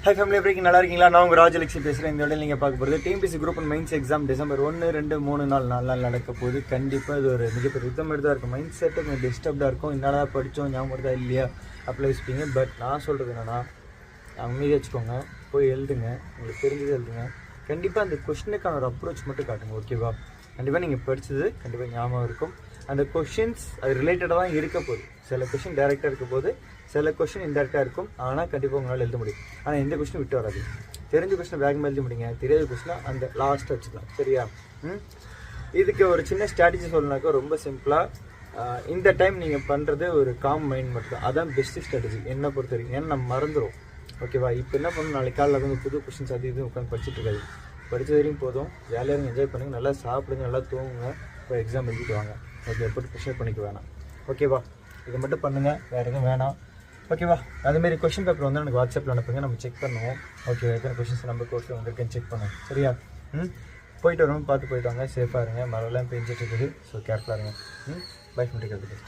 High family, எப்படி நல்லா இருக்கீங்களா? நான் உங்கள் ராஜலட்சுமி பேசுகிறேன். இந்த இடையில நீங்கள் பார்க்க போகிறது TNPSC group and mains exam December 1, 2, 3, 4 நாள் நடக்க போகுது. கண்டிப்பாக இது ஒரு மிகப்பெரிய யுத்தம் தான் இருக்கும். மைண்ட் செட்டு கொஞ்சம் டிஸ்டர்ப்டாக இருக்கும். என்னடா படித்தோம் ஞாபகம் வருதா இல்லையா அப்ளை வச்சுப்பீங்க. பட் நான் சொல்கிறது என்னென்னா, அமைதியாக வச்சுக்கோங்க, போய் எழுதுங்க, உங்களுக்கு தெரிஞ்சது எழுதுங்க. கண்டிப்பாக அந்த கொஷினுக்கான ஒரு அப்ரோச் மட்டும் காட்டுங்க, ஓகேவா? கண்டிப்பாக நீங்கள் படித்தது கண்டிப்பாக ஞாபகம் இருக்கும். அந்த கொஷின்ஸ் அது ரிலேட்டடாக தான் இருக்க போகுது. சில கொஷின் டேரெக்டாக இருக்க போது, சில கொஷின் இன்டெரக்டாக இருக்கும். ஆனால் கண்டிப்பாக உங்களால் எழுத முடியும். ஆனால் எந்த கொஷினும் விட்டு வராது. தெரிஞ்ச கொஷினை வேகமாக எழுத முடியுங்க, தெரியாத கொஷினை அந்த லாஸ்ட்டாக வச்சுக்கலாம், சரியா? இதுக்கு ஒரு சின்ன ஸ்ட்ராட்டஜி சொல்லணுனாக்கா ரொம்ப சிம்பிளாக, இந்த டைம் நீங்கள் பண்ணுறது ஒரு காம் மைண்ட் மட்டும் தான். அதான் பெஸ்ட்டு ஸ்ட்ராட்டஜி என்னை பொறுத்த வரைக்கும். ஏன்னா நம்ம மறந்துடும், ஓகேவா? இப்போ என்ன பண்ணணும், நாளைக்கு காலையில் வந்து புது கொஷின்ஸ் அது இது உட்காந்து படிச்சுட்டு இருக்காது. படித்த வரையும் போதும், ஜாலியாக என்ஜாய் பண்ணுங்கள், நல்லா சாப்பிடுங்க, நல்லா தூங்குங்க, இப்போ எக்ஸாம் எழுதிட்டு வாங்க. ஓகே, போட்டு ப்ரெஷர் பண்ணிக்க வேணாம், ஓகேவா? இதை மட்டும் பண்ணுங்கள், வேறு எதுவும் வேணாம், ஓகேவா? அதுமாரி கொஷின் பேப்பர் வந்து எனக்கு வாட்ஸ்அப்பில் அனுப்புங்க, நம்ம செக் பண்ணுவோம். ஓகே, எத்தனை கொஷின்ஸ் நம்ம கோர்ஸில் வந்திருக்குன்னு செக் பண்ணுவோம், சரியா? போயிட்டு வரணும், பார்த்து போயிட்டு வாங்க, சேஃபாக இருங்க. மழைலாம் பெஞ்சிட்டு இருக்குது, ஸோ கேர்ஃபுல்லாக இருங்க. By from take care.